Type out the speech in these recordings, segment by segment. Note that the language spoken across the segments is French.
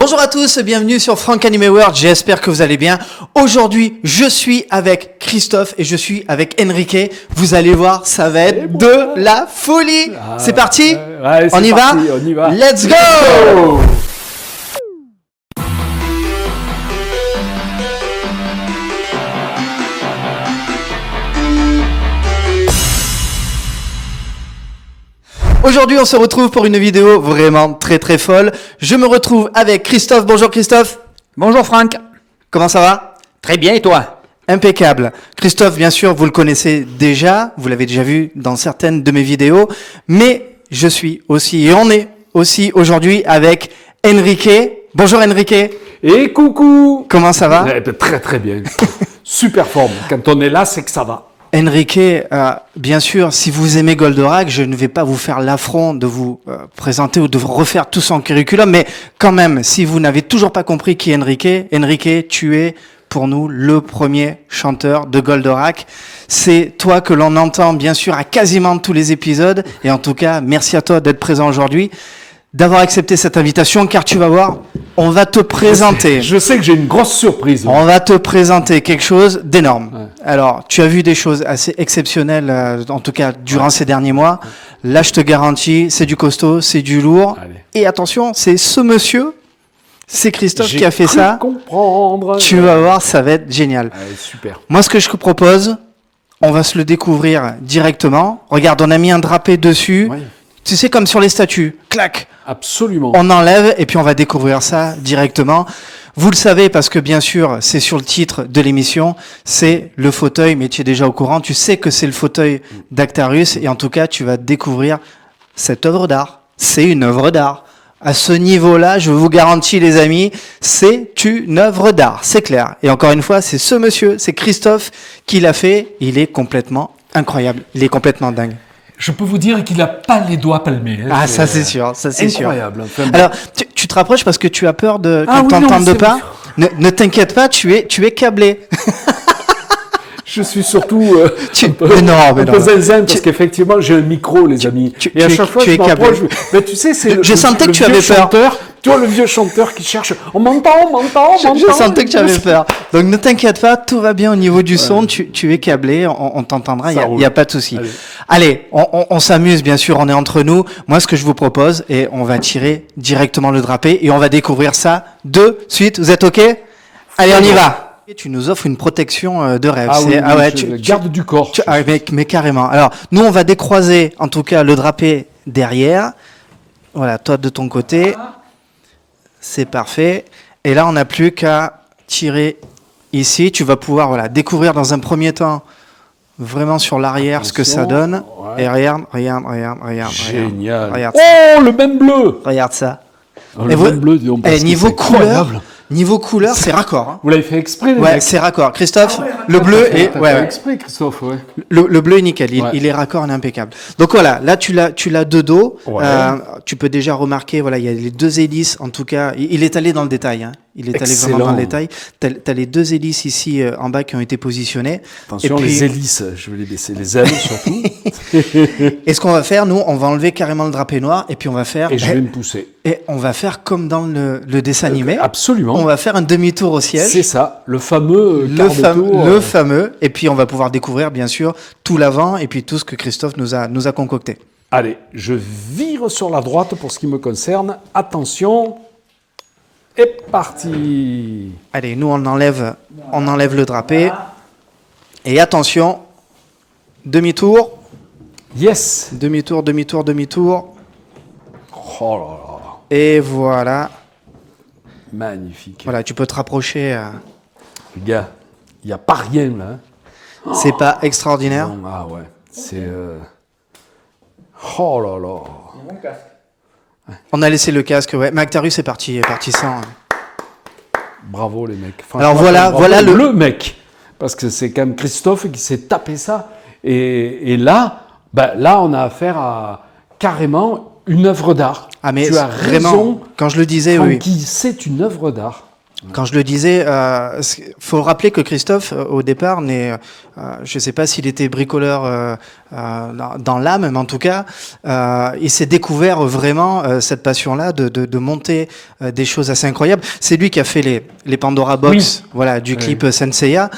Bonjour à tous, bienvenue sur Franck Anime World, j'espère que vous allez bien. Aujourd'hui, je suis avec Christophe et je suis avec Enrique. Vous allez voir, ça va être de la folie. C'est parti ouais, on y va. Let's go. Aujourd'hui, on se retrouve pour une vidéo vraiment très folle. Je me retrouve avec Christophe. Bonjour Christophe. Bonjour Franck. Comment ça va? Très bien et toi? Impeccable. Christophe, bien sûr, vous le connaissez déjà. Vous l'avez déjà vu dans certaines de mes vidéos. Mais je suis aussi, et on est aussi aujourd'hui avec Enrique. Bonjour Enrique. Et coucou. Comment ça va? Très bien. Super forme. Quand on est là, c'est que ça va. Enrique, bien sûr, si vous aimez Goldorak, je ne vais pas vous faire l'affront de vous présenter ou de refaire tout son curriculum, mais quand même, si vous n'avez toujours pas compris qui est Enrique, tu es pour nous le premier chanteur de Goldorak. C'est toi que l'on entend, bien sûr, à quasiment tous les épisodes, et en tout cas, merci à toi d'être présent aujourd'hui, d'avoir accepté cette invitation, car tu vas voir, on va te présenter. Je sais que j'ai une grosse surprise. On va te présenter quelque chose d'énorme. Ouais. Alors, tu as vu des choses assez exceptionnelles, en tout cas durant ces derniers mois. Là, je te garantis, c'est du costaud, c'est du lourd. Allez. Et attention, c'est ce monsieur, c'est Christophe qui a fait ça. Comprendre. Tu vas voir, ça va être génial. Allez, super. Moi, ce que je te propose, on va se le découvrir directement. Regarde, on a mis un drapé dessus. Oui. Tu sais, comme sur les statues, clac. Absolument. On enlève et puis on va découvrir ça directement. Vous le savez parce que bien sûr, c'est sur le titre de l'émission, c'est le fauteuil, mais tu es déjà au courant, tu sais que c'est le fauteuil d'Actarus et en tout cas, tu vas découvrir cette œuvre d'art. C'est une œuvre d'art. À ce niveau-là, je vous garantis les amis, c'est une œuvre d'art, c'est clair. Et encore une fois, c'est ce monsieur, c'est Christophe qui l'a fait, il est complètement incroyable, il est complètement dingue. Je peux vous dire qu'il n'a pas les doigts palmés. Hein, ah, ça c'est sûr, ça c'est incroyable. Sûr. Alors, tu te rapproches parce que tu as peur de qu'on t'entende pas. Ne t'inquiète pas, tu es câblé. Je suis surtout un peu zinzin parce qu'effectivement j'ai un micro, les amis. Et à chaque fois je m'approche. Mais tu sais, c'est je sentais que tu avais peur. Tu vois le vieux chanteur qui cherche. On m'entend. Je sentais que tu avais peur. Donc ne t'inquiète pas, tout va bien au niveau du son. Tu es câblé, on t'entendra. Il y a pas de souci. Allez, on s'amuse bien sûr. On est entre nous. Moi, ce que je vous propose, et on va tirer directement le drapé et on va découvrir ça de suite. Vous êtes ok? Allez, on y va. Tu nous offres une protection de rêve. Garde du corps. Mais carrément. Alors, nous, on va décroiser, en tout cas, le drapé derrière. Voilà, toi de ton côté. C'est parfait. Et là, on n'a plus qu'à tirer ici. Tu vas pouvoir découvrir dans un premier temps, vraiment sur l'arrière, ce que ça donne. Ouais. Et regarde. Génial. Regarde ça. Le même bleu. Regarde ça. Le même bleu, disons. Niveau couleur. Niveau couleur, c'est raccord. Hein. Vous l'avez fait exprès, les mecs. C'est raccord. Christophe, le bleu est... fait exprès, Christophe, ouais. Le bleu est nickel, il est raccord et impeccable. Donc voilà, là tu l'as de dos. Ouais. Tu peux déjà remarquer, il y a les deux hélices, en tout cas. Il est allé dans le détail, hein. Il est allé vraiment dans le détail. T'as les deux hélices ici en bas qui ont été positionnées. Attention, et puis... les hélices, je vais les baisser, les ailes surtout. Et ce qu'on va faire, nous, on va enlever carrément le drapé noir et puis on va faire... Et je vais me pousser. Et on va faire comme dans le dessin animé. Absolument. On va faire un demi-tour au siège. C'est ça, le fameux tour. Le fameux. Et puis on va pouvoir découvrir, bien sûr, tout l'avant et puis tout ce que Christophe nous a concocté. Allez, je vire sur la droite pour ce qui me concerne. Attention... Et parti. Allez, nous on enlève le drapé. Et attention, demi-tour. Yes. Demi-tour. Oh là là. Et voilà. Magnifique. Voilà, tu peux te rapprocher. Les gars, il n'y a pas rien là. C'est pas extraordinaire. Non, ah ouais, c'est... Oh là là. C'est mon casque. On a laissé le casque, ouais. Mais Actarus est parti sans. Bravo les mecs. Franchement, alors voilà le mec, parce que c'est quand même Christophe qui s'est tapé ça. Et là, on a affaire à carrément une œuvre d'art. Ah mais tu as vraiment, raison. quand je le disais, Francky, c'est une œuvre d'art. Quand je le disais, faut rappeler que Christophe, au départ, je ne sais pas s'il était bricoleur dans l'âme, mais en tout cas, il s'est découvert vraiment cette passion-là de monter des choses assez incroyables. C'est lui qui a fait les Pandora Box, voilà, du clip Senseiya,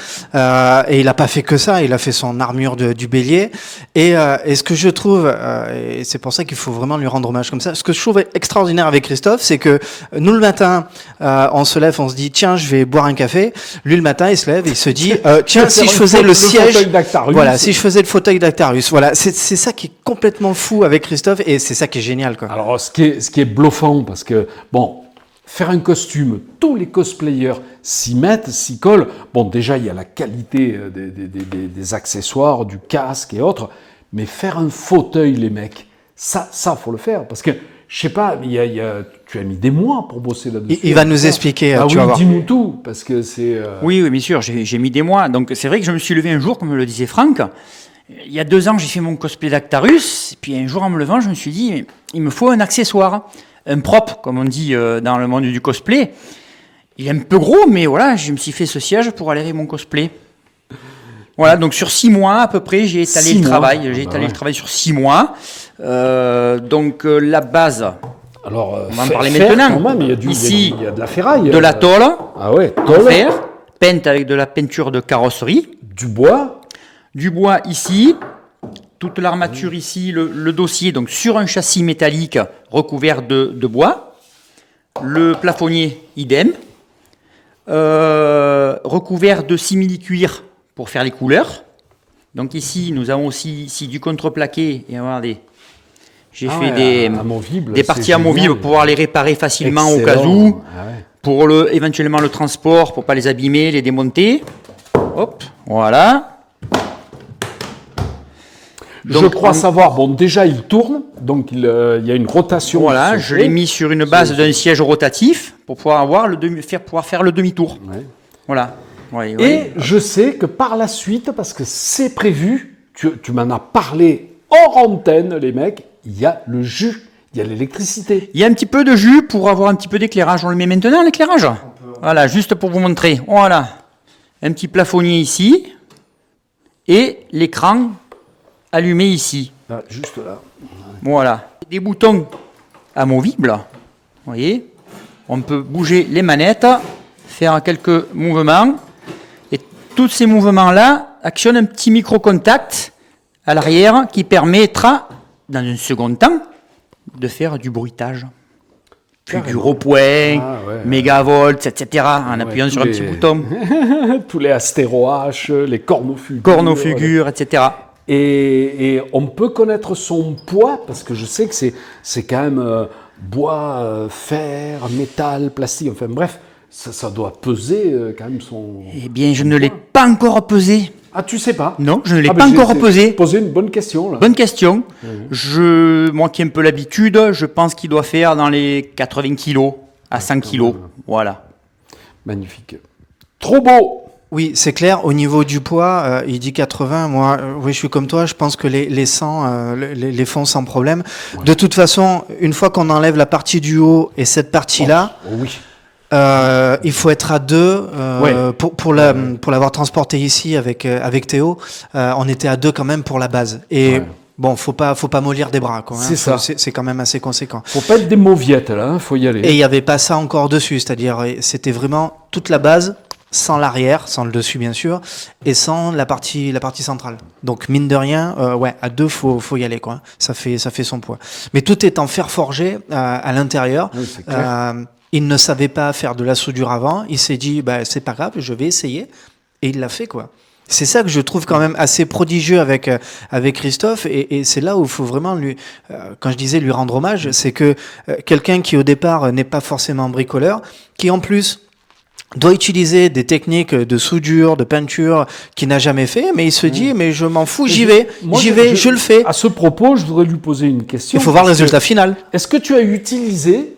et il n'a pas fait que ça. Il a fait son armure du bélier. Et ce que je trouve, et c'est pour ça qu'il faut vraiment lui rendre hommage comme ça, ce que je trouve extraordinaire avec Christophe, c'est que nous le matin, on se lève, on se dit tiens, je vais boire un café. Lui le matin, il se lève, il se dit tiens, si je faisais le siège, voilà, si je faisais le fauteuil d'Actarius, voilà, c'est ça qui est complètement fou avec Christophe et c'est ça qui est génial, quoi. Alors ce qui est bluffant, parce que bon, faire un costume, tous les cosplayers s'y mettent, s'y collent. Bon, déjà il y a la qualité des accessoires, du casque et autres, mais faire un fauteuil, les mecs, ça faut le faire, parce que je sais pas, tu as mis des mois pour bosser là-dessus. Il va nous expliquer. Ah oui, dis-nous tout, parce que c'est... Oui, bien sûr, j'ai mis des mois. Donc c'est vrai que je me suis levé un jour, comme le disait Franck. Il y a 2 ans, j'ai fait mon cosplay d'Actarus. Et puis un jour, en me levant, je me suis dit, il me faut un accessoire, un prop, comme on dit dans le monde du cosplay. Il est un peu gros, mais voilà, je me suis fait ce siège pour aller avec mon cosplay. Voilà, donc sur 6 mois à peu près, j'ai étalé le travail. J'ai étalé le travail sur 6 mois. Donc la base, alors, on va en parler maintenant. Même, il y a de la ferraille. De la tôle, tôle. Fer, peinte avec de la peinture de carrosserie. Du bois Ici, toute l'armature ici, le dossier, donc sur un châssis métallique recouvert de bois. Le plafonnier, idem. Recouvert de simili-cuir pour faire les couleurs. Donc ici, nous avons aussi ici du contreplaqué. Et regardez, j'ai fait des parties amovibles pour pouvoir les réparer facilement. Excellent. Au cas où. Pour éventuellement le transport, pour ne pas les abîmer, les démonter. Hop, voilà. Donc, je crois savoir, bon, déjà il tourne, donc il y a une rotation. Voilà, je l'ai mis sur une base d'un siège rotatif pour pouvoir faire le demi-tour. Ouais. Voilà. Ouais, et je sais que par la suite, parce que c'est prévu, tu m'en as parlé hors antenne, les mecs, il y a le jus, il y a l'électricité. Il y a un petit peu de jus pour avoir un petit peu d'éclairage. On le met maintenant, l'éclairage. Voilà, juste pour vous montrer. Voilà, un petit plafonnier ici et l'écran allumé ici. Ah, juste là. Voilà. Des boutons amovibles. Vous voyez, on peut bouger les manettes, faire quelques mouvements. Et tous ces mouvements-là actionnent un petit micro-contact à l'arrière qui permettra, dans un second temps, de faire du bruitage. Puis du repoint, mégavolts, etc. En appuyant sur un petit bouton. Tous les astéroaches, les cornofugures. Cornofugures, etc. Et on peut connaître son poids, parce que je sais que c'est quand même bois, fer, métal, plastique, enfin bref, ça doit peser quand même son... Eh bien, je ne l'ai pas encore pesé. Ah, tu sais pas? Non, je ne l'ai pas encore pesé. Poser une bonne question, là. Bonne question. Moi qui ai un peu l'habitude, je pense qu'il doit faire dans les 80 kilos à 100 kilos. Voilà. Magnifique. Trop beau! Oui, c'est clair. Au niveau du poids, il dit 80. Moi, oui, je suis comme toi. Je pense que les 100 les font sans problème. Ouais. De toute façon, une fois qu'on enlève la partie du haut et cette partie-là, il faut être à 2 pour l'avoir transporté ici avec Théo. On était à 2 quand même pour la base. Et bon, faut pas mollir des bras, quoi. C'est ça. C'est quand même assez conséquent. Faut pas être des mauviettes là. Hein, faut y aller. Et il y avait pas ça encore dessus. C'est-à-dire, c'était vraiment toute la base. Sans l'arrière, sans le dessus bien sûr, et sans la partie centrale. Donc mine de rien, à 2 faut y aller, quoi. Ça fait son poids. Mais tout est en fer forgé à l'intérieur. Oui, c'est clair. Il ne savait pas faire de la soudure avant. Il s'est dit c'est pas grave, je vais essayer, et il l'a fait, quoi. C'est ça que je trouve quand même assez prodigieux avec Christophe, et c'est là où il faut vraiment quand je disais lui rendre hommage, c'est que quelqu'un qui au départ n'est pas forcément bricoleur, qui en plus doit utiliser des techniques de soudure, de peinture qu'il n'a jamais fait, mais il se dit mais je m'en fous, je le fais. À ce propos, je voudrais lui poser une question. Il faut voir le résultat final. Est-ce que tu as utilisé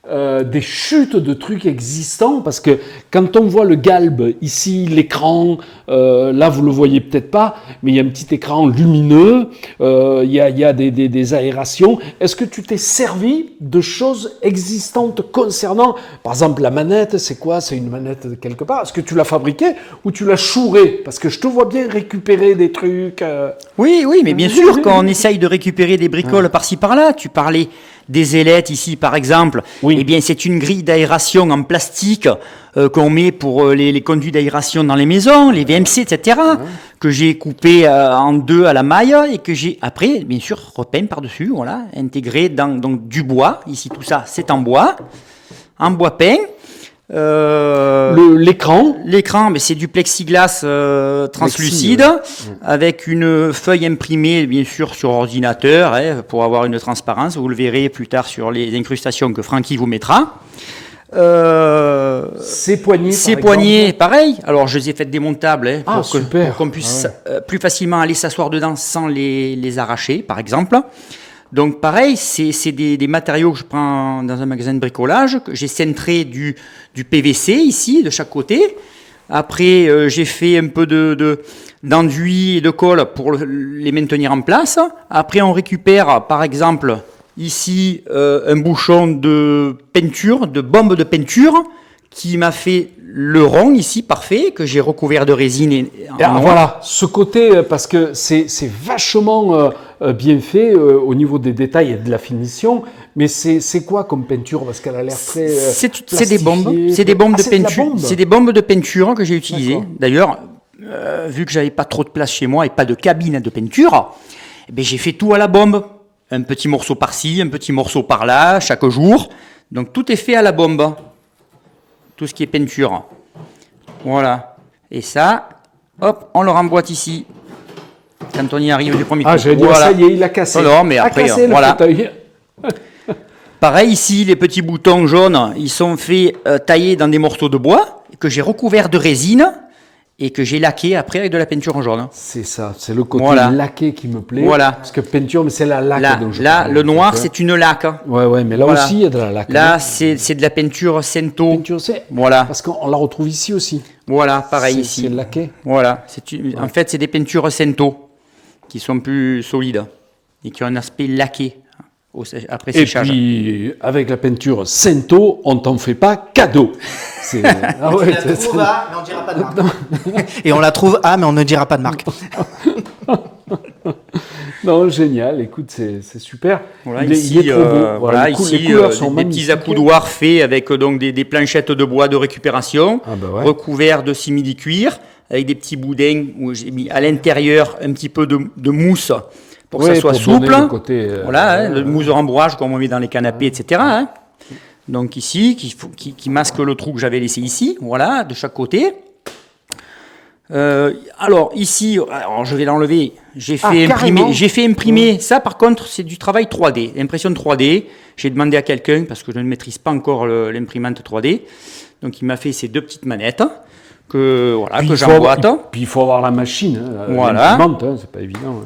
des chutes de trucs existants, parce que quand on voit le galbe, ici, l'écran, là vous le voyez peut-être pas, mais il y a un petit écran lumineux, il y a des aérations. Est-ce que tu t'es servi de choses existantes concernant, par exemple, la manette, c'est quoi? C'est une manette de quelque part. Est-ce que tu l'as fabriquée ou tu l'as chourée? Parce que je te vois bien récupérer des trucs. Oui, mais bien sûr, quand on essaye de récupérer des bricoles par-ci par-là, tu parlais des ailettes ici par exemple, Oui. eh bien c'est une grille d'aération en plastique qu'on met pour les conduits d'aération dans les maisons, les VMC, etc., que j'ai coupé en deux à la maille et que j'ai après, bien sûr, repeint par-dessus, voilà, intégré dans donc, du bois. Ici tout ça, c'est en bois peint. L'écran. L'écran, mais c'est du plexiglas translucide avec une feuille imprimée bien sûr sur ordinateur pour avoir une transparence. Vous le verrez plus tard sur les incrustations que Francky vous mettra. Ces poignées. Ces poignées, pareil. Alors je les ai faites démontables pour qu'on puisse plus facilement aller s'asseoir dedans sans les arracher, par exemple. Donc pareil, c'est des matériaux que je prends dans un magasin de bricolage, que j'ai cintré du PVC ici, de chaque côté. Après, j'ai fait un peu d'enduit et de colle pour les maintenir en place. Après, on récupère, par exemple, ici, un bouchon de peinture, de bombe de peinture, qui m'a fait le rond ici, parfait, que j'ai recouvert de résine. Voilà, ce côté, parce que c'est vachement bien fait au niveau des détails et de la finition, mais c'est quoi comme peinture? Parce qu'elle a l'air très c'est des bombes de peinture. C'est des bombes de peinture que j'ai utilisées. D'ailleurs, vu que j'avais pas trop de place chez moi et pas de cabine de peinture, j'ai fait tout à la bombe. Un petit morceau par-ci, un petit morceau par-là, chaque jour. Donc tout est fait à la bombe. Tout ce qui est peinture. Voilà. Et ça, hop, on le remboîte ici. Quand on y arrive du premier coup. J'allais dire, ça y est, il a cassé. Non, mais après, voilà. Fauteuil. Pareil ici, les petits boutons jaunes, ils sont faits taillés dans des morceaux de bois que j'ai recouverts de résine et que j'ai laqué après avec de la peinture en jaune. C'est ça, c'est le côté laqué qui me plaît. Voilà. Parce que peinture, mais c'est la laque. Là, le noir, c'est une laque. Ouais, mais là aussi, il y a de la laque. Là, c'est de la peinture Cento. Voilà. Parce qu'on la retrouve ici aussi. Voilà, pareil ici. C'est laqué. Voilà. En fait, c'est des peintures Cento qui sont plus solides et qui ont un aspect laqué après séchage. Et puis, avec la peinture Cento, on t'en fait pas cadeau. On la trouve A, mais on ne dira pas de marque. Et on la trouve A, mais on ne dira pas de marque. Non, génial. Écoute, c'est super. Voilà, ici, il est trop beau. Voilà, ici, les couleurs sont des petits accoudoirs faits avec donc des planchettes de bois de récupération, recouverts de simili-cuir, avec des petits boudins où j'ai mis à l'intérieur un petit peu de mousse pour que ça soit souple. Le mousse de rembourrage comme on met dans les canapés, etc. Donc ici, qui masque le trou que j'avais laissé ici, voilà, de chaque côté. Alors ici, je vais l'enlever. J'ai fait imprimer. Ça, par contre, c'est du travail 3D, impression 3D. J'ai demandé à quelqu'un parce que je ne maîtrise pas encore l'imprimante 3D. Donc il m'a fait ces deux petites manettes que j'emboîte. Puis il faut avoir la machine. Voilà. L'imprimante, c'est pas évident.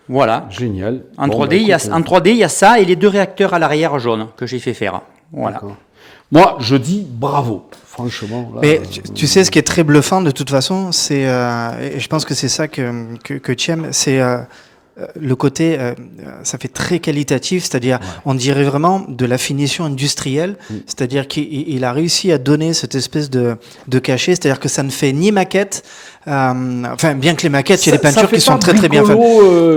Voilà. Génial. En 3D, il y a ça et les deux réacteurs à l'arrière jaunes que j'ai fait faire. Voilà. D'accord. Moi, je dis bravo. Franchement. Là, mais tu sais, ce qui est très bluffant de toute façon, c'est, et je pense que c'est ça que tu aimes, c'est le côté, ça fait très qualitatif, c'est-à-dire, on dirait vraiment de la finition industrielle, c'est-à-dire qu'il a réussi à donner cette espèce de cachet, c'est-à-dire que ça ne fait ni maquette, bien que les maquettes, il y a des peintures qui sont très très bien faites.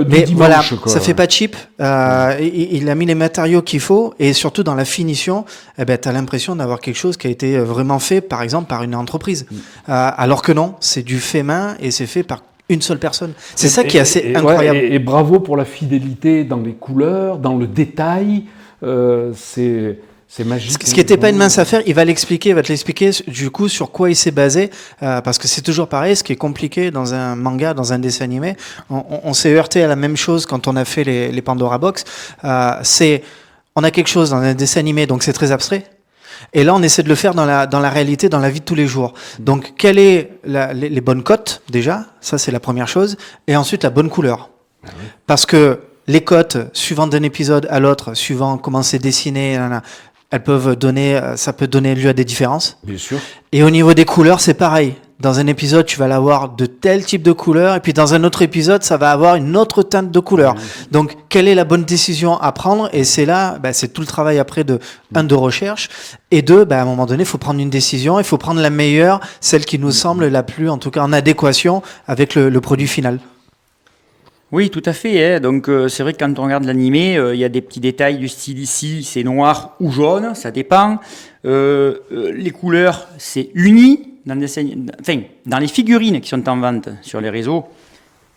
Mais voilà, ça fait pas cheap. Il a mis les matériaux qu'il faut et surtout dans la finition, t'as l'impression d'avoir quelque chose qui a été vraiment fait, par exemple, par une entreprise. Alors que non, c'est du fait main et c'est fait par une seule personne. C'est ça qui est assez incroyable. Et bravo pour la fidélité dans les couleurs, dans le détail. C'est magique. Ce qui n'était pas une mince affaire, il va te l'expliquer du coup sur quoi il s'est basé, parce que c'est toujours pareil, ce qui est compliqué dans un manga, dans un dessin animé, on s'est heurté à la même chose quand on a fait les Pandora Box, on a quelque chose dans un dessin animé, donc c'est très abstrait. Et là, on essaie de le faire dans la réalité, dans la vie de tous les jours. Donc, quelles sont les bonnes cotes, déjà? Ça, c'est la première chose. Et ensuite, la bonne couleur. Parce que les cotes, suivant d'un épisode à l'autre, suivant comment c'est dessiné, ça peut donner lieu à des différences. Bien sûr. Et au niveau des couleurs, c'est pareil. Dans un épisode, tu vas l'avoir de tel type de couleur, et puis dans un autre épisode, ça va avoir une autre teinte de couleur. Donc, quelle est la bonne décision à prendre? Et c'est là, c'est tout le travail après de recherche, et à un moment donné, il faut prendre une décision, il faut prendre la meilleure, celle qui nous semble la plus, en tout cas, en adéquation avec le produit final. Oui, tout à fait. Hein. Donc, c'est vrai que quand on regarde l'animé, il y a des petits détails du style ici, c'est noir ou jaune, ça dépend. Les couleurs, c'est uni. Dans les figurines qui sont en vente sur les réseaux,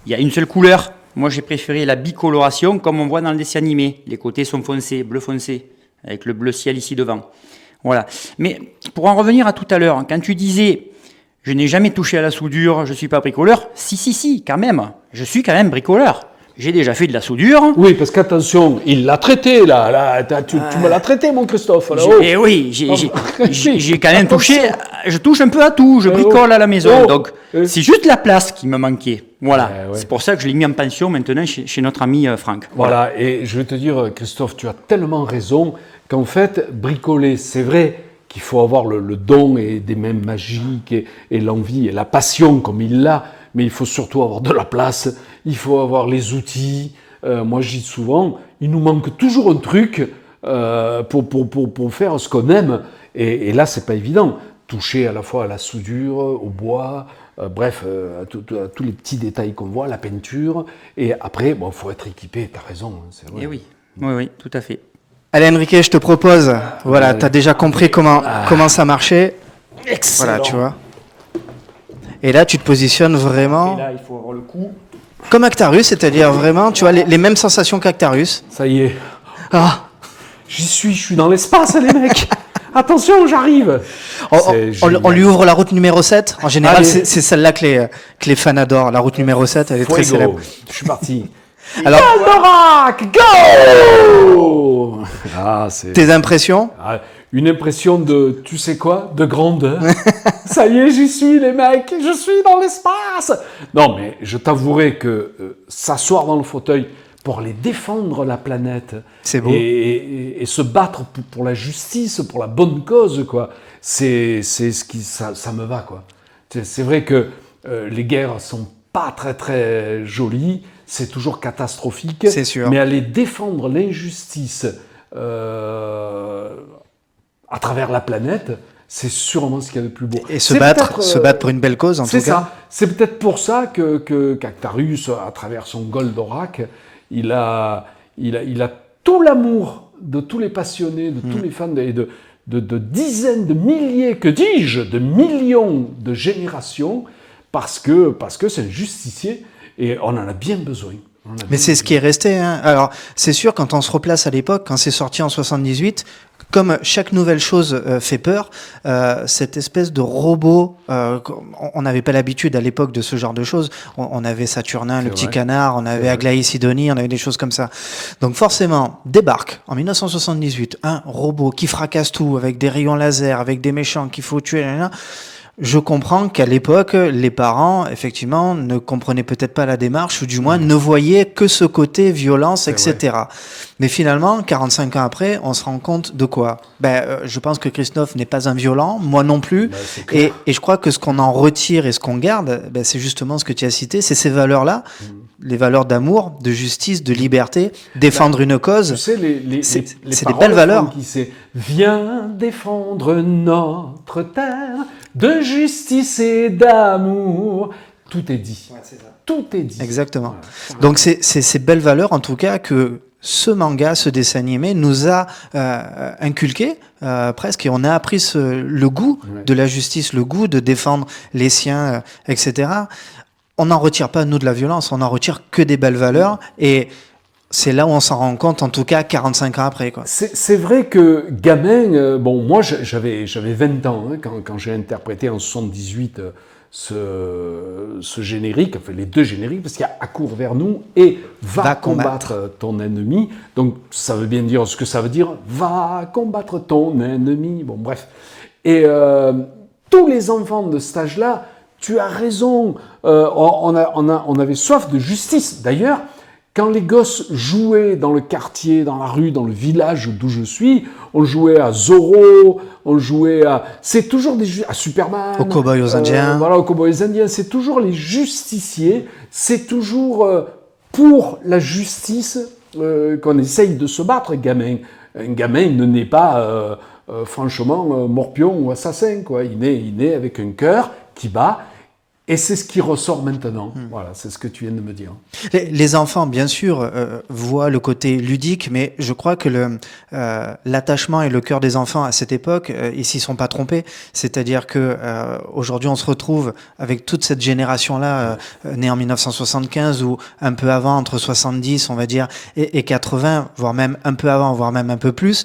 il y a une seule couleur. Moi, j'ai préféré la bicoloration, comme on voit dans le dessin animé. Les côtés sont foncés, bleu foncé, avec le bleu ciel ici devant. Voilà. Mais pour en revenir à tout à l'heure, quand tu disais... Je n'ai jamais touché à la soudure, je ne suis pas bricoleur. Si, quand même. Je suis quand même bricoleur. J'ai déjà fait de la soudure. Oui, parce qu'attention, il l'a traité, là tu me l'as traité, mon Christophe. Là, Eh oui, j'ai quand même touché. Je touche un peu à tout, je bricole à la maison. Donc, c'est juste la place qui me manquait. Voilà. Ouais. C'est pour ça que je l'ai mis en pension maintenant chez notre ami Franck. Voilà, et je vais te dire, Christophe, tu as tellement raison qu'en fait, bricoler, c'est vrai qu'il faut avoir le don et des mains magiques et l'envie et la passion comme il l'a, mais il faut surtout avoir de la place, il faut avoir les outils. Moi, je dis souvent, il nous manque toujours un truc pour faire ce qu'on aime. Et là, c'est pas évident. Toucher à la fois à la soudure, au bois, bref, à tous les petits détails qu'on voit, la peinture. Et après, il faut être équipé, tu as raison. C'est vrai. Et oui, tout à fait. Allez Enrique, je te propose, voilà, tu as déjà compris comment ça marchait. Excellent. Voilà, tu vois. Et là, tu te positionnes vraiment... Et là, il faut avoir le coup. Comme Actarus, c'est-à-dire vraiment, tu vois, les mêmes sensations qu'Actarus. Ça y est. Ah, je suis dans l'espace, les mecs. Attention, j'arrive. On lui ouvre la route numéro 7. En général, c'est celle-là que les fans adorent. La route numéro 7, elle est très célèbre. Je suis parti. Alors, Goldorak, go! Tes impressions? Une impression de, tu sais quoi, de grandeur. Ça y est, j'y suis, les mecs, je suis dans l'espace. Non, mais je t'avouerai que s'asseoir dans le fauteuil pour aller défendre la planète, c'est beau. Et se battre pour la justice, pour la bonne cause, quoi. C'est ce qui ça me va, quoi. C'est vrai que les guerres sont pas très très jolies. C'est toujours catastrophique, c'est sûr. Mais aller défendre l'injustice à travers la planète, c'est sûrement ce qu'il y a de plus beau. Et se battre pour une belle cause, en tout cas. C'est ça. C'est peut-être pour ça qu'Actarus, à travers son Goldorak, il a tout l'amour de tous les passionnés, de tous les fans et de dizaines, de milliers, que dis-je, de millions de générations, parce que c'est un justicier. Et on en a bien besoin. Mais c'est ce qui est resté. Hein. Alors, c'est sûr, quand on se replace à l'époque, quand c'est sorti en 78, comme chaque nouvelle chose fait peur, cette espèce de robot, on n'avait pas l'habitude à l'époque de ce genre de choses. On avait Saturnin, le petit canard, on avait Aglaé Sidonie, on avait des choses comme ça. Donc forcément, débarque en 1978 un robot qui fracasse tout, avec des rayons laser, avec des méchants qu'il faut tuer. Je comprends qu'à l'époque, les parents, effectivement, ne comprenaient peut-être pas la démarche, ou du moins ne voyaient que ce côté violence, etc. Mais finalement, 45 ans après, on se rend compte de quoi? Je pense que Christophe n'est pas un violent, moi non plus. Et je crois que ce qu'on en retire et ce qu'on garde, c'est justement ce que tu as cité, c'est ces valeurs-là, les valeurs d'amour, de justice, de liberté, défendre une cause. Tu sais, c'est des belles valeurs. Viens défendre notre terre de justice et d'amour. Tout est dit. Ouais, c'est ça. Tout est dit. Exactement. Ouais. Donc c'est ces belles valeurs, en tout cas, que ce manga, ce dessin animé, nous a inculqué presque, et on a appris le goût de la justice, le goût de défendre les siens, etc. On n'en retire pas, nous, de la violence, on n'en retire que des belles valeurs, et c'est là où on s'en rend compte, en tout cas, 45 ans après, quoi. C'est vrai que gamin, moi j'avais 20 ans quand j'ai interprété en 78 ce générique, enfin les deux génériques, parce qu'il y a Accours vers nous et Va combattre ton ennemi. Donc ça veut bien dire ce que ça veut dire, va combattre ton ennemi. Bon, bref. Et tous les enfants de cet âge-là, tu as raison, on avait soif de justice. D'ailleurs, Quand les gosses jouaient dans le quartier, dans la rue, dans le village d'où je suis, on jouait à Zorro, on jouait à... C'est toujours des jeux... à Superman. Aux cow-boys aux Indiens. Voilà, aux cow-boys aux Indiens. C'est toujours les justiciers. C'est toujours pour la justice qu'on essaye de se battre, gamin. Un gamin, il ne naît pas, franchement, morpion ou assassin, quoi. Il naît avec un cœur qui bat. Et c'est ce qui ressort maintenant. Voilà, c'est ce que tu viens de me dire. Les enfants, bien sûr, voient le côté ludique, mais je crois que l'attachement et le cœur des enfants à cette époque, ils s'y sont pas trompés. C'est-à-dire que aujourd'hui, on se retrouve avec toute cette génération-là, née en 1975 ou un peu avant, entre 70, on va dire, et 80, voire même un peu avant, voire même un peu plus.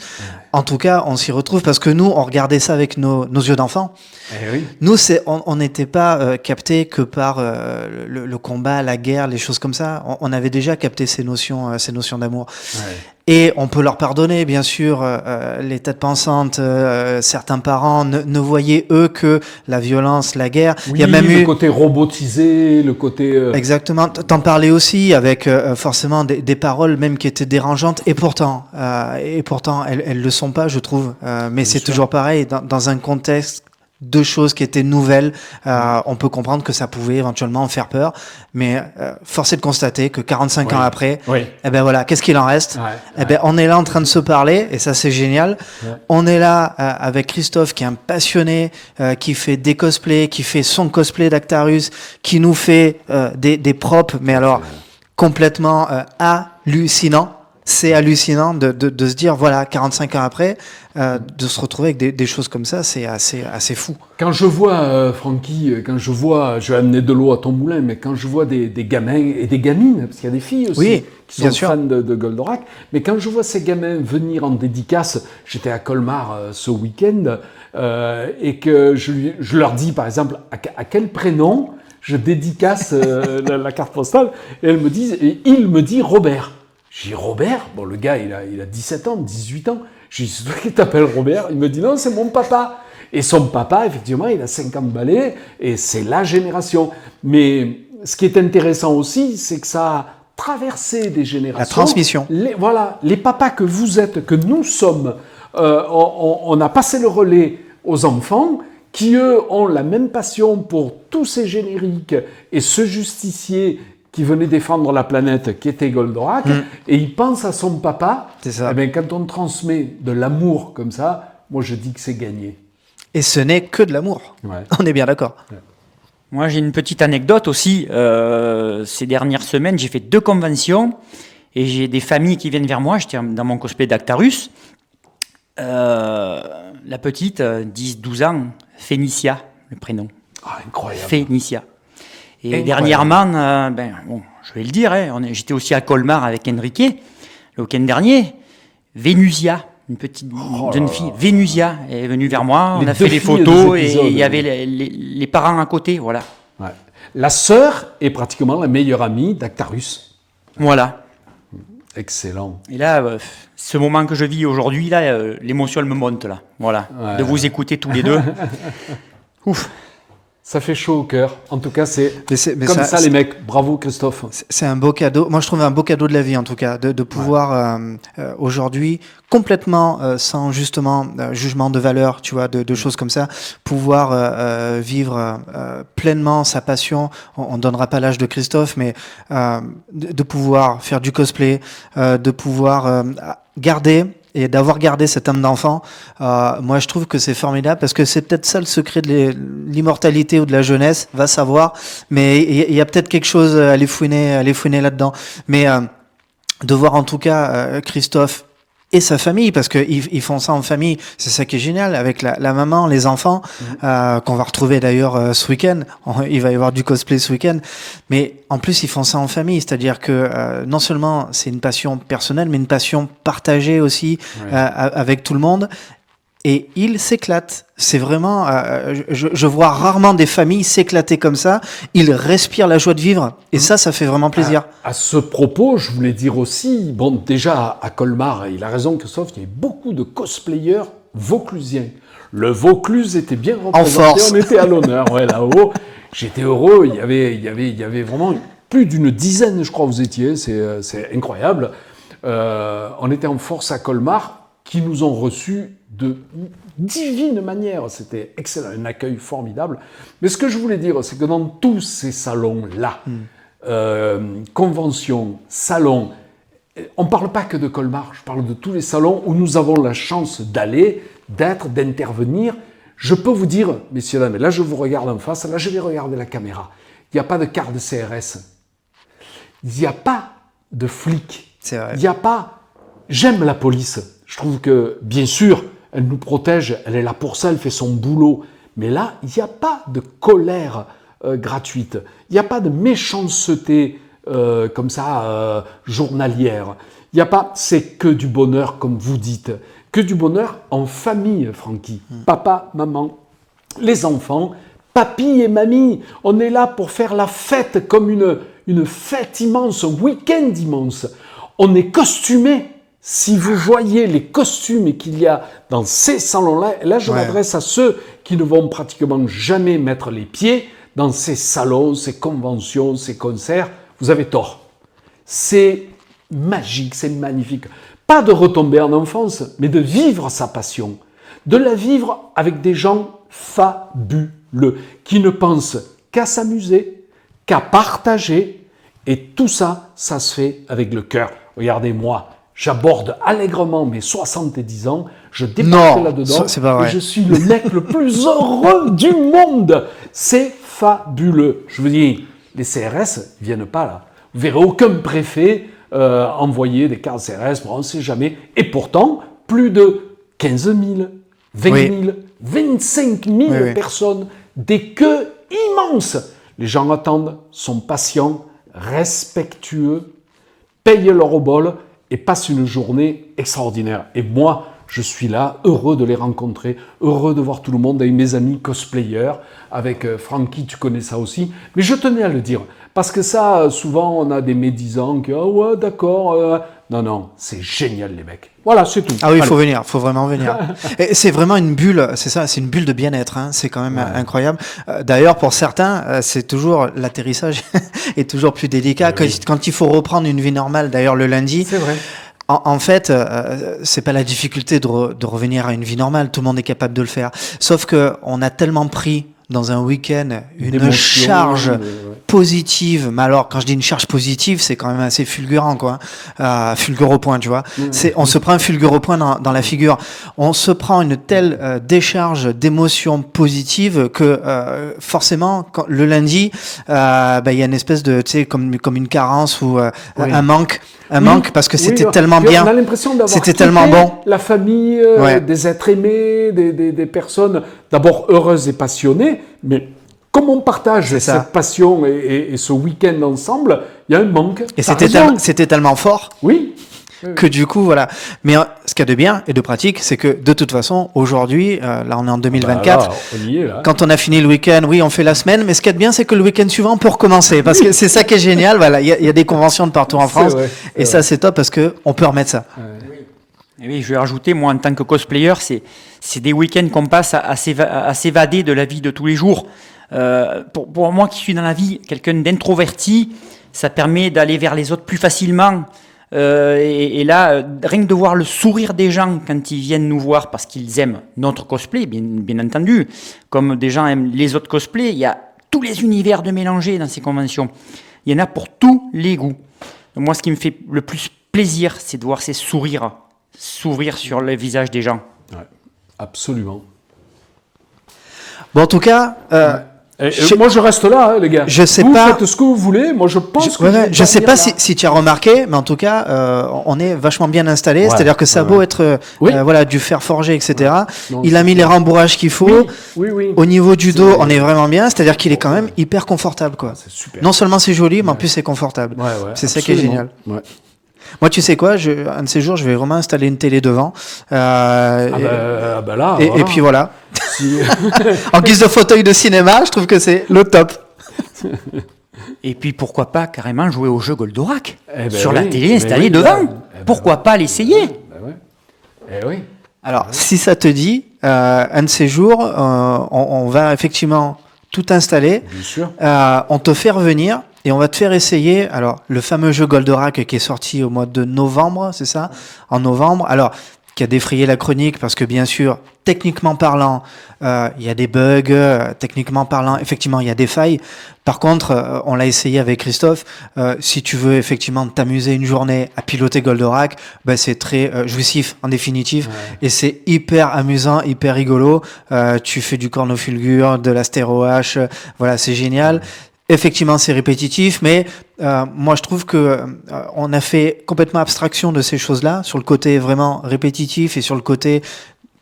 En tout cas, on s'y retrouve parce que nous, on regardait ça avec nos yeux d'enfant. Eh oui. Nous, on n'était pas capté que par le combat, la guerre, les choses comme ça. On avait déjà capté ces notions d'amour. Ouais. Et on peut leur pardonner, bien sûr, les têtes pensantes. Certains parents ne voyaient eux que la violence, la guerre. Oui, il y a même le côté robotisé, le côté... Exactement. T'en parlais aussi avec forcément des paroles même qui étaient dérangeantes. Et pourtant, elles le sont pas, je trouve. Mais c'est toujours pareil dans un contexte de choses qui étaient nouvelles, on peut comprendre que ça pouvait éventuellement faire peur, mais force est de constater que 45 ans après, eh ben voilà, qu'est-ce qu'il en reste? Ben on est là en train de se parler, et ça c'est génial. On est là avec Christophe qui est un passionné, qui fait des cosplays, qui fait son cosplay d'Actarus, qui nous fait des props, mais alors complètement hallucinant. C'est hallucinant de se dire, voilà, 45 ans après, de se retrouver avec des choses comme ça, c'est assez fou. Quand je vois, Francky, je vais amener de l'eau à ton moulin, mais quand je vois des gamins et des gamines, parce qu'il y a des filles aussi qui sont fans de Goldorak, mais quand je vois ces gamins venir en dédicace, j'étais à Colmar ce week-end, et que je leur dis, par exemple, à quel prénom je dédicace la carte postale, et il me dit Robert. J'ai dit Robert, bon le gars il a 17 ans, 18 ans, j'ai dit c'est toi qui t'appelles Robert, il me dit non c'est mon papa. Et son papa effectivement il a 50 balais et c'est la génération. Mais ce qui est intéressant aussi c'est que ça a traversé des générations. La transmission. Les papas que vous êtes, que nous sommes, on a passé le relais aux enfants qui eux ont la même passion pour tous ces génériques et ce justicier qui venait défendre la planète, qui était Goldorak, et il pense à son papa. C'est ça. Eh bien, quand on transmet de l'amour comme ça, moi je dis que c'est gagné. Et ce n'est que de l'amour. Ouais. On est bien d'accord. Ouais. Moi, j'ai une petite anecdote aussi. Ces dernières semaines, j'ai fait 2 conventions et j'ai des familles qui viennent vers moi. J'étais dans mon cosplay d'Actarus. La petite, 10-12 ans, Phénicia, le prénom. Ah, incroyable. Phénicia. Et Incroyable. dernièrement, je vais le dire, j'étais aussi à Colmar avec Enrique, le week-end dernier. Vénusia, une petite jeune fille, Vénusia, est venue vers moi. On a fait les photos et il y avait les parents à côté, voilà. Ouais. La sœur est pratiquement la meilleure amie d'Actarus. Voilà. Excellent. Et là, ce moment que je vis aujourd'hui, là, l'émotion elle me monte là. Voilà. Ouais. De vous écouter tous les deux. Ouf. Ça fait chaud au cœur. En tout cas, c'est mais comme ça les mecs. Bravo Christophe. C'est un beau cadeau. Moi, je trouve un beau cadeau de la vie, en tout cas, de pouvoir aujourd'hui, complètement sans justement jugement de valeur, tu vois, de choses comme ça, pouvoir vivre pleinement sa passion. On donnera pas l'âge de Christophe, mais de pouvoir faire du cosplay, de pouvoir garder. Et d'avoir gardé cette âme d'enfant, moi je trouve que c'est formidable parce que c'est peut-être ça le secret de l'immortalité ou de la jeunesse, va savoir. Mais il y a peut-être quelque chose à les fouiner là-dedans. Mais de voir en tout cas Christophe et sa famille, parce qu'ils font ça en famille, c'est ça qui est génial, avec la maman, les enfants, qu'on va retrouver d'ailleurs ce week-end. Il va y avoir du cosplay ce week-end. Mais en plus, ils font ça en famille, c'est-à-dire que non seulement c'est une passion personnelle, mais une passion partagée aussi avec tout le monde. Et ils s'éclatent. C'est vraiment, je vois rarement des familles s'éclater comme ça. Ils respirent la joie de vivre. Et ça fait vraiment plaisir. À ce propos, je voulais dire aussi, bon, déjà à Colmar, il a raison Christophe, il y avait beaucoup de cosplayers vauclusiens. Le Vaucluse était bien représenté, En force. On était à l'honneur, là-haut. J'étais heureux, il y avait vraiment plus d'une dizaine, je crois, vous étiez, c'est incroyable. On était en force à Colmar, qui nous ont reçus de divine manière. C'était excellent, un accueil formidable. Mais ce que je voulais dire, c'est que dans tous ces salons-là, conventions, salons, on ne parle pas que de Colmar, je parle de tous les salons où nous avons la chance d'aller, d'être, d'intervenir. Je peux vous dire, messieurs, dames, et là je vous regarde en face, là je vais regarder la caméra, il n'y a pas de carte de CRS, il n'y a pas de flic, C'est vrai. il n'y a pas... J'aime la police, je trouve que, bien sûr, elle nous protège, elle est là pour ça, elle fait son boulot, mais là, il n'y a pas de colère gratuite, il n'y a pas de méchanceté comme ça, journalière, il n'y a pas... C'est que du bonheur, comme vous dites, que du bonheur en famille, Francky. Papa, maman, les enfants, papy et mamie. On est là pour faire la fête comme une fête immense, un week-end immense. On est costumé. Si vous voyez les costumes qu'il y a dans ces salons-là, là je m'adresse à ceux qui ne vont pratiquement jamais mettre les pieds dans ces salons, ces conventions, ces concerts, vous avez tort. C'est magique, c'est magnifique. Pas de retomber en enfance, mais de vivre sa passion. De la vivre avec des gens fabuleux, qui ne pensent qu'à s'amuser, qu'à partager. Et tout ça, ça se fait avec le cœur. Regardez-moi, j'aborde allègrement mes 70 ans, je débarque là-dedans, c'est pas vrai. et je suis le mec le plus heureux du monde. C'est fabuleux. Je vous dis, les CRS ne viennent pas là. Vous verrez aucun préfet envoyer des cartes CRS, bon, on ne sait jamais. Et pourtant, plus de 15 000, 20 000, 25 000 personnes, des queues immenses. Les gens attendent, sont patients, respectueux, payent leur obol et passent une journée extraordinaire. Et moi, je suis là, heureux de les rencontrer, heureux de voir tout le monde avec mes amis cosplayers, avec Francky, tu connais ça aussi. Mais je tenais à le dire, parce que ça, souvent, on a des médisants qui, oh ouais, d'accord. Non, non, c'est génial, les mecs. Voilà, c'est tout. Ah oui, il faut venir, faut vraiment venir. Et c'est vraiment une bulle, c'est ça, c'est une bulle de bien-être, hein, c'est quand même incroyable. D'ailleurs, pour certains, c'est toujours, l'atterrissage est toujours plus délicat. Quand il faut reprendre une vie normale, d'ailleurs le lundi. C'est vrai. En fait, c'est pas la difficulté de revenir à une vie normale. Tout le monde est capable de le faire. Sauf que on a tellement pris dans un week-end une charge positive. Mais alors, quand je dis une charge positive, c'est quand même assez fulgurant, quoi. Fulgure au point, tu vois. On se prend un fulgure au point dans la figure. On se prend une telle décharge d'émotions positives que forcément, le lundi, il y a une espèce de, tu sais, comme une carence ou un manque. Manque parce que c'était tellement bien. On a l'impression d'avoir c'était tellement bon. La famille, des êtres aimés, des personnes d'abord heureuses et passionnées, mais comme on partage cette passion et ce week-end ensemble, il y a un manque. Et c'était tellement fort. Oui. Que du coup, voilà. Mais ce qu'il y a de bien et de pratique, c'est que de toute façon, aujourd'hui, là on est en 2024, on y est, là. Quand on a fini le week-end, oui, on fait la semaine, mais ce qu'il y a de bien, c'est que le week-end suivant, on peut recommencer, parce que c'est ça qui est génial, voilà, il y a des conventions de partout en France, et ça c'est top, parce qu'on peut remettre ça. Et oui, je vais rajouter, moi en tant que cosplayer, c'est des week-ends qu'on passe à s'évader de la vie de tous les jours. Pour moi qui suis dans la vie quelqu'un d'introverti, ça permet d'aller vers les autres plus facilement. Et là, rien que de voir le sourire des gens quand ils viennent nous voir parce qu'ils aiment notre cosplay, bien entendu, comme des gens aiment les autres cosplays, il y a tous les univers de mélangés dans ces conventions. Il y en a pour tous les goûts. Donc moi, ce qui me fait le plus plaisir, c'est de voir ces sourires s'ouvrir sur le visage des gens. Ouais, absolument. Bon, en tout cas... moi je reste là, hein, les gars. Je sais vous pas. Faites ce que vous voulez. Moi je pense que. Je sais pas si tu as remarqué, mais en tout cas, on est vachement bien installé. C'est-à-dire que ça a beau être du fer forgé, etc. Non, il a mis les rembourrages qu'il faut. Oui. Au niveau du dos, on est vraiment bien. C'est-à-dire qu'il est quand même hyper confortable, quoi. C'est super. Non seulement c'est joli, mais en plus c'est confortable. C'est ça qui est génial. Ouais. Moi, tu sais quoi, un de ces jours, je vais vraiment installer une télé devant. Et puis voilà. En guise de fauteuil de cinéma, je trouve que c'est le top. Et puis pourquoi pas carrément jouer au jeu Goldorak sur la télé installée devant. Pourquoi pas l'essayer? Alors, si ça te dit, un de ces jours, on va effectivement tout installer. Bien sûr. On te fait revenir. et on va te faire essayer, alors, le fameux jeu Goldorak qui est sorti au mois de novembre, c'est ça? En novembre. Alors, qui a défrayé la chronique parce que bien sûr, techniquement parlant, il y a des bugs, techniquement parlant, effectivement, il y a des failles. Par contre, on l'a essayé avec Christophe. Si tu veux effectivement t'amuser une journée à piloter Goldorak, bah, c'est très jouissif en définitive, et c'est hyper amusant, hyper rigolo. Tu fais du cornofulgur, de l'astéro-H, voilà, c'est génial. Effectivement, c'est répétitif, mais moi, je trouve que on a fait complètement abstraction de ces choses-là, sur le côté vraiment répétitif et sur le côté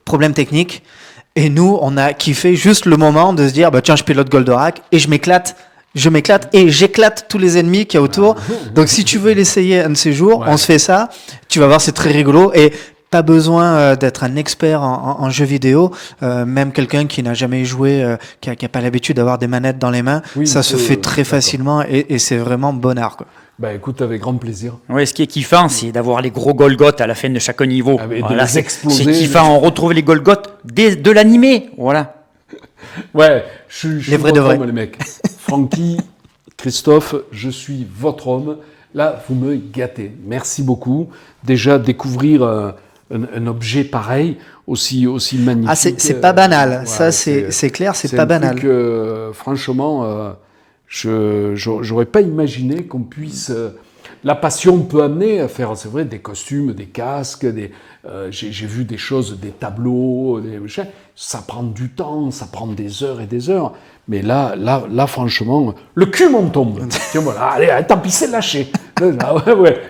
problème technique. Et nous, on a kiffé juste le moment de se dire, bah tiens, je pilote Goldorak et je m'éclate et j'éclate tous les ennemis qu'il y a autour. Donc, si tu veux l'essayer un de ces jours, on se fait ça. Tu vas voir, c'est très rigolo et pas besoin d'être un expert en jeux vidéo, même quelqu'un qui n'a jamais joué, qui a pas l'habitude d'avoir des manettes dans les mains, ça se fait très facilement et c'est vraiment bonheur, quoi. Bah écoute, avec grand plaisir. Ouais, ce qui est kiffant, c'est d'avoir les gros Golgoth à la fin de chaque niveau. Ah, Voilà, de les exploser. c'est kiffant, on retrouve les Golgoth de l'animé, voilà. Ouais, je suis Les vrais votre de vrais. homme, les mecs. Francky, Christophe, je suis votre homme. Là, vous me gâtez. Merci beaucoup. Déjà, découvrir un objet pareil, aussi magnifique. Ah, c'est pas banal. Ouais, Ça, c'est clair, c'est pas un banal. truc, franchement, j'aurais pas imaginé qu'on puisse. La passion peut amener à faire, c'est vrai, des costumes, des casques, j'ai vu des choses, des tableaux, des machins. Ça prend du temps, ça prend des heures et des heures. Mais là, franchement, le cul m'en tombe. Tiens, voilà, allez, tant pis, c'est lâché. Ouais,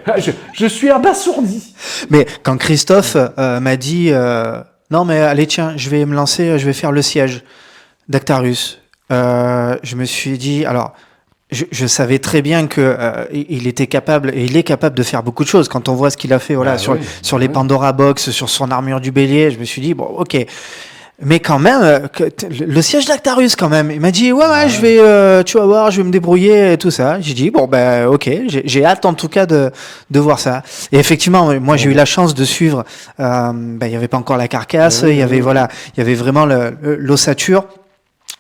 je suis abasourdi. Mais quand Christophe m'a dit non mais allez tiens, je vais me lancer, je vais faire le siège d'Actarus, je me suis dit, alors je savais très bien que il était capable et il est capable de faire beaucoup de choses. Quand on voit ce qu'il a fait, voilà, sur les Pandora Box, sur son armure du bélier, je me suis dit bon, ok. Mais quand même, le siège d'Actarus quand même. Il m'a dit ouais, je vais, tu vas voir, je vais me débrouiller et tout ça. J'ai dit bon ben ok, j'ai hâte en tout cas de voir ça. Et effectivement, moi j'ai eu la chance de suivre. Il y avait pas encore la carcasse, il y avait il y avait vraiment l'ossature,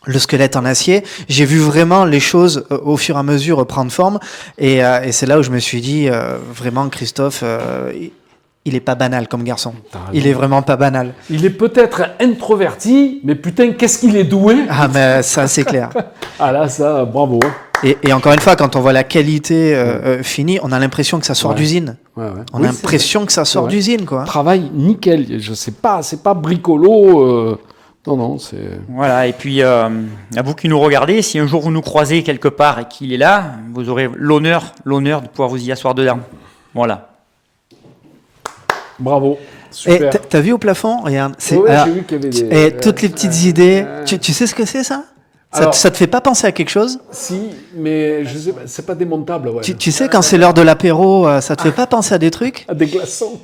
le squelette en acier. J'ai vu vraiment les choses au fur et à mesure prendre forme. Et c'est là où je me suis dit vraiment Christophe. Il est pas banal comme garçon. Il est vraiment pas banal. Il est peut-être introverti, mais putain, qu'est-ce qu'il est doué. Ah, mais ça, c'est clair. Ah là, ça, bravo. Et encore une fois, quand on voit la qualité finie, on a l'impression que ça sort d'usine. On a l'impression que ça sort d'usine, quoi. Travail nickel. Je sais pas, c'est pas bricolo. Non, c'est... Voilà, et puis, à vous qui nous regardez, si un jour vous nous croisez quelque part et qu'il est là, vous aurez l'honneur de pouvoir vous y asseoir dedans. Voilà. Bravo, super. Et t'as vu au plafond? Regarde. J'ai vu qu'il y avait des... Et toutes les petites idées. Tu sais ce que c'est, ça? Ça te fait pas penser à quelque chose? Si, mais je sais pas, c'est pas démontable. Ouais. Tu sais, quand c'est l'heure de l'apéro, ça te fait pas penser à des trucs? Des glaçons.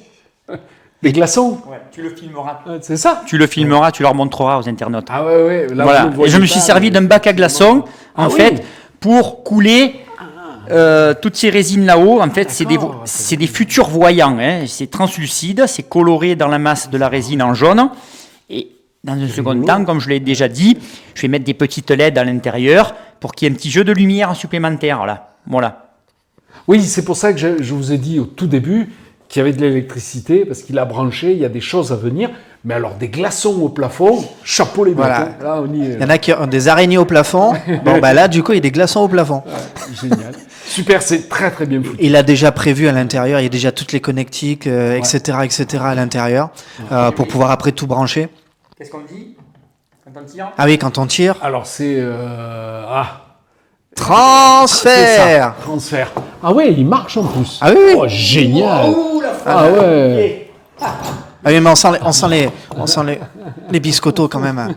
Des glaçons? Ouais, tu le filmeras. C'est ça? Tu le filmeras, tu leur montreras aux internautes. Ah ouais. Là, voilà. Et je me suis servi d'un bac à glaçons, en fait, pour couler toutes ces résines là-haut. En fait, c'est des futurs voyants. Hein. C'est translucide, c'est coloré dans la masse de la résine en jaune. Et dans un second temps, comme je l'ai déjà dit, je vais mettre des petites LED à l'intérieur pour qu'il y ait un petit jeu de lumière supplémentaire. Voilà. Oui, c'est pour ça que je vous ai dit au tout début qu'il y avait de l'électricité, parce qu'il a branché, il y a des choses à venir. Mais alors, des glaçons au plafond, chapeau les mecs. Voilà. Là, on y est. Il y en a qui ont des araignées au plafond. Bon, là, du coup, il y a des glaçons au plafond. Génial. Super, c'est très très bien foutu. Il a déjà prévu à l'intérieur, il y a déjà toutes les connectiques, etc. à l'intérieur, pour pouvoir après tout brancher. Qu'est-ce qu'on dit quand on tire? Ah oui, quand on tire. Alors, c'est... Transfert. Transfert. Ah ouais, il marche en plus. Ah oui. Oh, génial. La Ah ouais. Ah oui, mais on sent les biscottos quand même.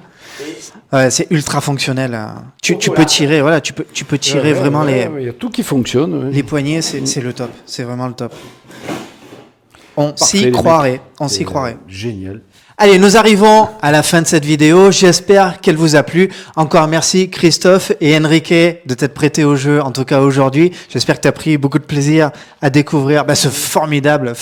C'est ultra fonctionnel. Tu peux tirer, voilà, tu peux tirer vraiment Il y a tout qui fonctionne. les poignées, c'est le top. C'est vraiment le top. On Parfait, s'y les croirait. mecs. Génial. Allez, nous arrivons à la fin de cette vidéo. J'espère qu'elle vous a plu. Encore merci Christophe et Enrique de t'être prêtés au jeu, en tout cas aujourd'hui. J'espère que tu as pris beaucoup de plaisir à découvrir ce formidable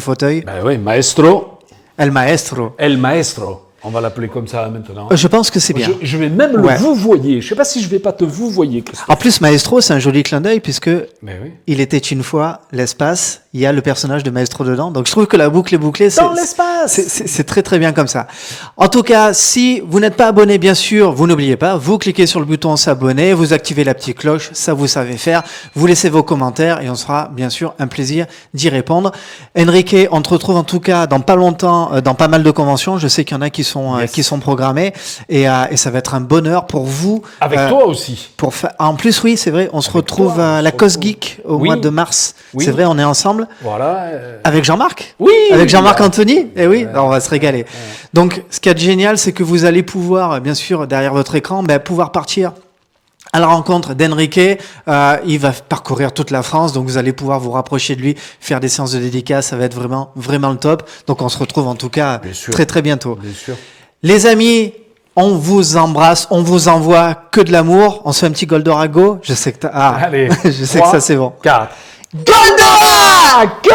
fauteuil. Ben oui, maestro. El Maestro. El maestro. On va l'appeler comme ça maintenant. Je pense que c'est bien. Je vais même Ouais. le vous voyer. Je sais pas si je vais pas te vous voyer, Christophe. En plus, Maestro, c'est un joli clin d'œil puisque Mais oui. il était une fois l'espace. Il y a le personnage de Maestro dedans. Donc, je trouve que la boucle est bouclée. Dans l'espace. C'est très très bien comme ça. En tout cas, si vous n'êtes pas abonné, bien sûr, vous n'oubliez pas, vous cliquez sur le bouton s'abonner, vous activez la petite cloche, ça vous savez faire. Vous laissez vos commentaires et on sera bien sûr un plaisir d'y répondre. Enrique, on te retrouve en tout cas dans pas longtemps, dans pas mal de conventions. Je sais qu'il y en a qui sont programmés et ça va être un bonheur pour vous. Avec toi aussi. En plus, oui, c'est vrai, on se retrouve à la Cos Geek au mois de mars. Oui. C'est vrai, on est ensemble. Voilà. Avec Jean-Marc. Oui. Avec Jean-Marc Anthony. Eh oui, alors on va se régaler. Donc, ce qui est génial, c'est que vous allez pouvoir, bien sûr, derrière votre écran, pouvoir partir à la rencontre d'Enrique. Il va parcourir toute la France, donc vous allez pouvoir vous rapprocher de lui, faire des séances de dédicaces. Ça va être vraiment, vraiment le top. Donc, on se retrouve en tout cas très, très bientôt. Bien sûr. Les amis, on vous embrasse, on vous envoie que de l'amour. On se fait un petit Goldorago. Je sais que Allez. je sais que ça c'est bon. 4. Goldorago!